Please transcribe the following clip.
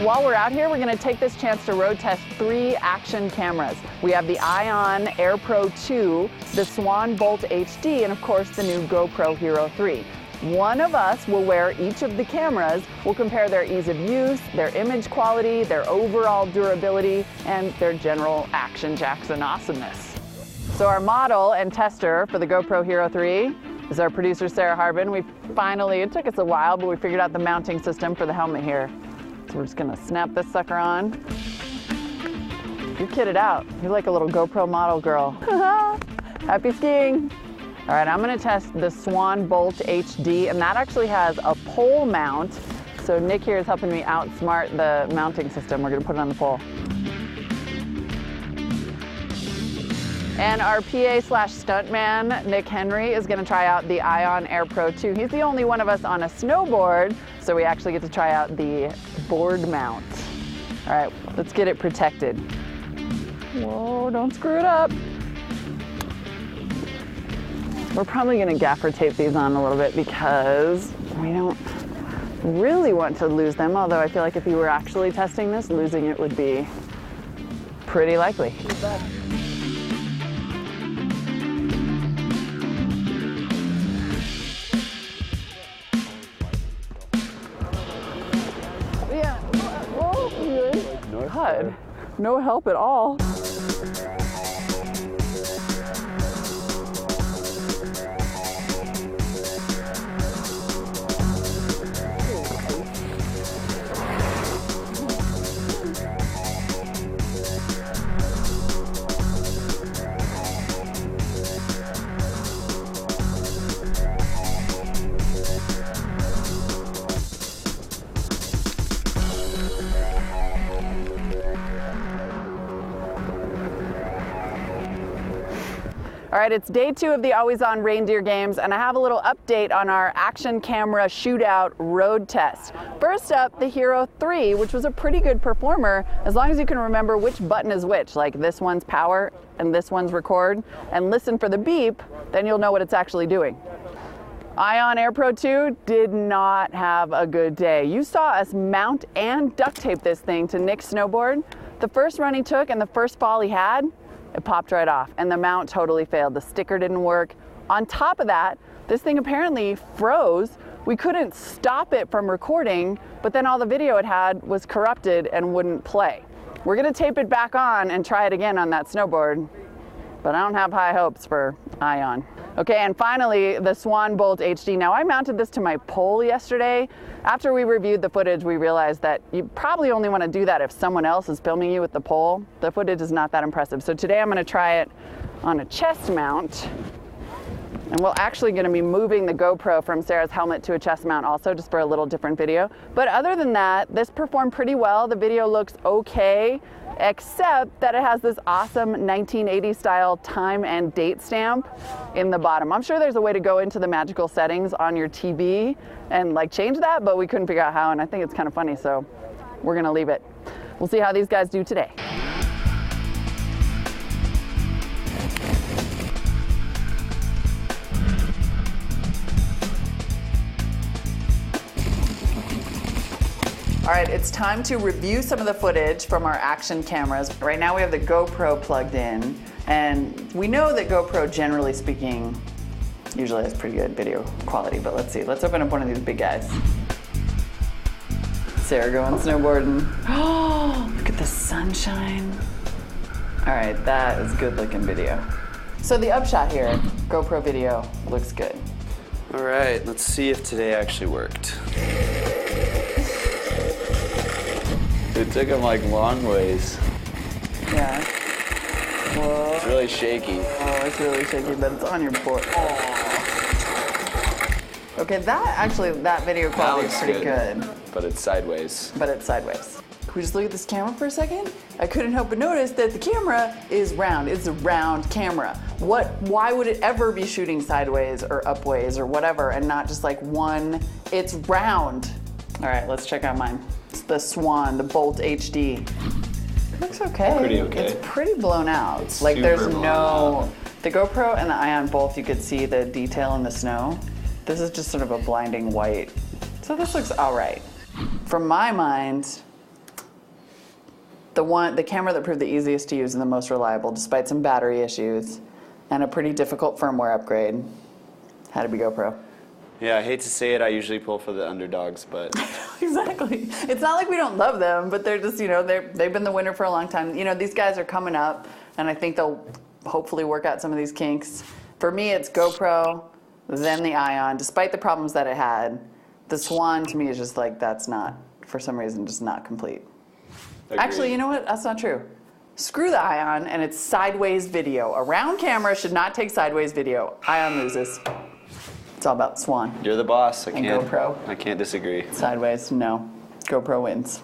while we're out here, we're gonna take this chance to road test 3 action cameras. We have the iOn AirPro 2, the Swann Bolt HD, and of course the new GoPro Hero 3. One of us will wear each of the cameras. We'll compare their ease of use, their image quality, their overall durability, and their general action Jackson awesomeness. So our model and tester for the GoPro Hero 3 is our producer, Sarah Harbin. It took us a while, but we figured out the mounting system for the helmet here. So we're just gonna snap this sucker on. You're kitted out. You're like a little GoPro model girl. Happy skiing. All right, I'm gonna test the Swann Bolt HD, and that actually has a pole mount. So Nick here is helping me outsmart the mounting system. We're gonna put it on the pole. And our PA/stuntman, Nick Henry, is gonna try out the iOn AirPro 2. He's the only one of us on a snowboard, so we actually get to try out the board mount. All right, let's get it protected. Whoa, don't screw it up. We're probably gonna gaffer tape these on a little bit because we don't really want to lose them, although I feel like if you were actually testing this, losing it would be pretty likely. Yeah, whoa, God, no help at all. All right, it's day 2 of the Always On Reindeer Games, and I have a little update on our action camera shootout road test. First up, the Hero 3, which was a pretty good performer, as long as you can remember which button is which, like this one's power and this one's record, and listen for the beep, then you'll know what it's actually doing. iOn AirPro 2 did not have a good day. You saw us mount and duct tape this thing to Nick's snowboard. The first run he took and the first fall he had, it popped right off, and the mount totally failed. The sticker didn't work. On top of that, this thing apparently froze. We couldn't stop it from recording, but then all the video it had was corrupted and wouldn't play. We're gonna tape it back on and try it again on that snowboard, but I don't have high hopes for iOn. Okay, and finally, the Swann Bolt HD. Now, I mounted this to my pole yesterday. After we reviewed the footage, we realized that you probably only want to do that if someone else is filming you with the pole. The footage is not that impressive. So today I'm going to try it on a chest mount. And we're actually going to be moving the GoPro from Sarah's helmet to a chest mount also, just for a little different video. But other than that, this performed pretty well. The video looks okay, except that it has this awesome 1980 style time and date stamp in the bottom. I'm sure there's a way to go into the magical settings on your TV and like change that, but we couldn't figure out how, and I think it's kind of funny, so we're gonna leave it. We'll see how these guys do today. All right, it's time to review some of the footage from our action cameras. Right now we have the GoPro plugged in, and we know that GoPro, generally speaking, usually has pretty good video quality, but let's see. Let's open up one of these big guys. Sarah going snowboarding. Oh, look at the sunshine. All right, that is good looking video. So the upshot here, GoPro video looks good. All right, let's see if today actually worked. It took him like long ways. Yeah. Whoa. It's really shaky. Oh, it's really shaky, but it's on your board. Oh. Okay, that video quality is pretty good. But it's sideways. But it's sideways. Can we just look at this camera for a second? I couldn't help but notice that the camera is round. It's a round camera. Why would it ever be shooting sideways or upways or whatever and not just like one? It's round. All right, let's check out mine. It's the Swann, the Bolt HD. It looks okay. Pretty okay. It's pretty blown out. It's like there's super blown no, out. the GoPro and the iOn both, you could see the detail in the snow. This is just sort of a blinding white. So this looks all right. From my mind, The camera that proved the easiest to use and the most reliable, despite some battery issues and a pretty difficult firmware upgrade, had to be GoPro. Yeah, I hate to say it, I usually pull for the underdogs, but... Exactly. It's not like we don't love them, but they're just, you know, they've been the winner for a long time. You know, these guys are coming up, and I think they'll hopefully work out some of these kinks. For me, it's GoPro, then the iOn, despite the problems that it had. The Swann, to me, is just like, that's not, for some reason, just not complete. Agreed. Actually, you know what? That's not true. Screw the iOn, and it's sideways video. A round camera should not take sideways video. iOn loses. It's all about Swann. You're the boss. I and GoPro. I can't disagree. Sideways, no. GoPro wins.